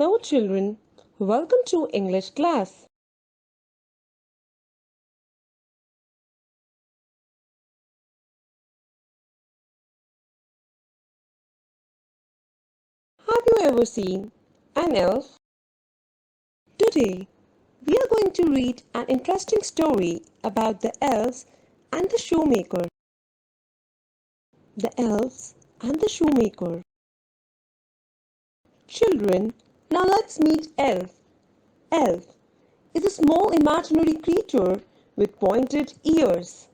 Hello children, welcome to English class. Have you ever seen an elf? Today, we are going to read an interesting story about the elves and the shoemaker. The elves and the shoemaker. Children, now let's meet Elf. Elf is a small imaginary creature with pointed ears.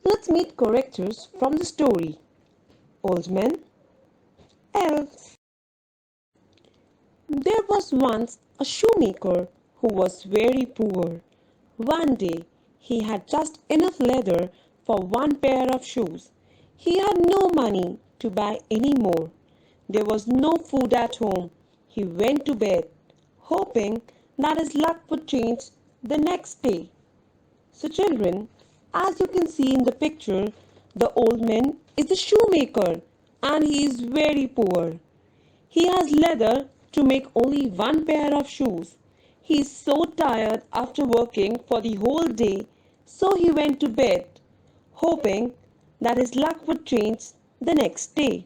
Let's meet characters from the story. Old men, elves. There was once a shoemaker who was very poor. One day he had just enough leather for one pair of shoes. He had no money to buy any more. There was no food at home. He went to bed, hoping that his luck would change the next day. So, children, as you can see in the picture, the old man is a shoemaker and he is very poor. He has leather to make only one pair of shoes. He is so tired after working for the whole day, so he went to bed, hoping that his luck would change the next day.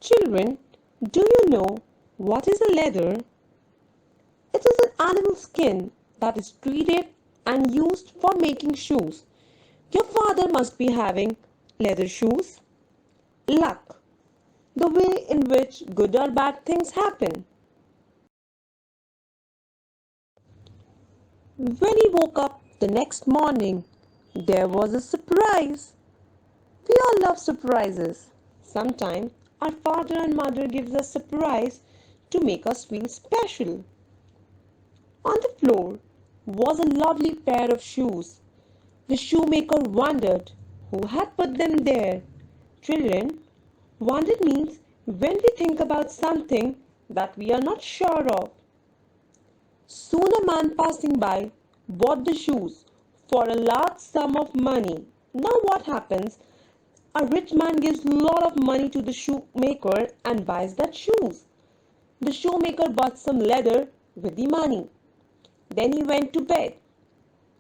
Children, do you know what is a leather? It is an animal skin that is treated and used for making shoes. Your father must be having leather shoes. Luck, the way in which good or bad things happen. When he woke up the next morning, there was a surprise. We all love surprises. Sometimes our father and mother gives us surprise to make us feel special. On the floor was a lovely pair of shoes. The shoemaker wondered who had put them there. Children, wonder means when we think about something that we are not sure of. Soon a man passing by bought the shoes for a large sum of money. Now what happens? A rich man gives a lot of money to the shoemaker and buys that shoes. The shoemaker bought some leather with the money. Then he went to bed.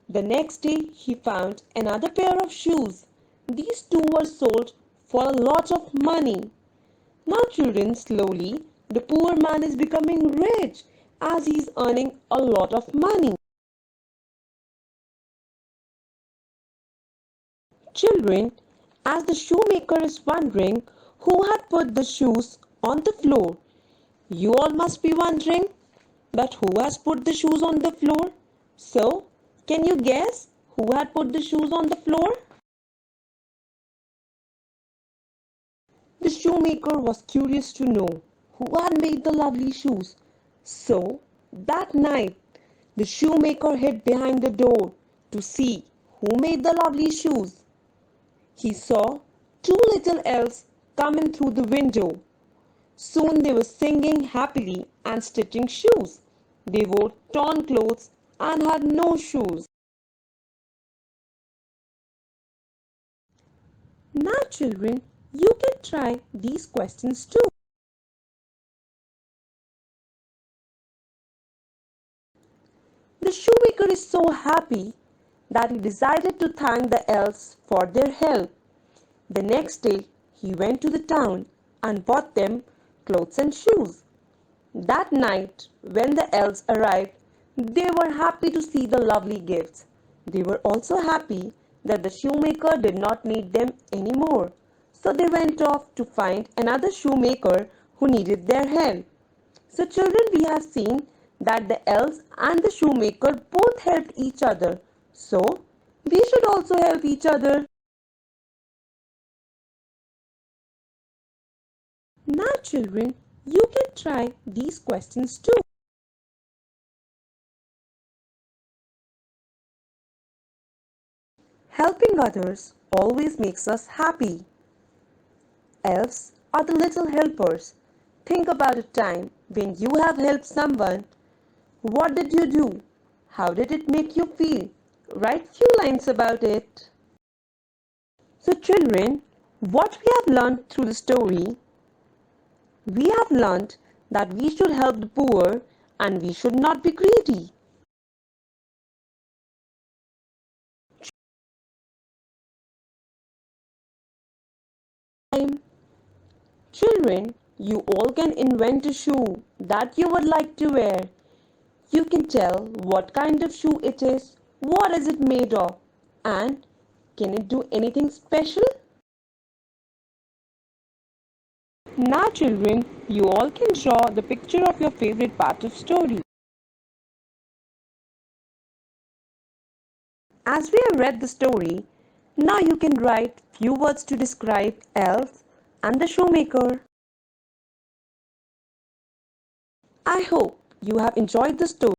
The next day he found another pair of shoes. These two were sold for a lot of money. Now children, slowly the poor man is becoming rich as he is earning a lot of money. Children, as the shoemaker is wondering who had put the shoes on the floor, you all must be wondering that who has put the shoes on the floor? So, can you guess who had put the shoes on the floor? The shoemaker was curious to know who had made the lovely shoes. So, that night, the shoemaker hid behind the door to see who made the lovely shoes. He saw two little elves coming through the window. Soon they were singing happily and stitching shoes. They wore torn clothes and had no shoes. Now, children, you can try these questions too. The shoemaker is so happy that he decided to thank the elves for their help. The next day, he went to the town and bought them clothes and shoes. That night, when the elves arrived, they were happy to see the lovely gifts. They were also happy that the shoemaker did not need them anymore. So they went off to find another shoemaker who needed their help. So children, we have seen that the elves and the shoemaker both helped each other. So we should also help each other. Now children, you can try these questions too. Helping others always makes us happy. Elves are the little helpers. Think about a time when you have helped someone. What did you do? How did it make you feel? Write few lines about it. So children, what we have learned through the story, we have learned that we should help the poor and we should not be greedy. Children, you all can invent a shoe that you would like to wear. You can tell what kind of shoe it is, what is it made of, and can it do anything special? Now children, you all can draw the picture of your favorite part of story. As we have read the story, now you can write few words to describe Elves and the Shoemaker. I hope you have enjoyed the story.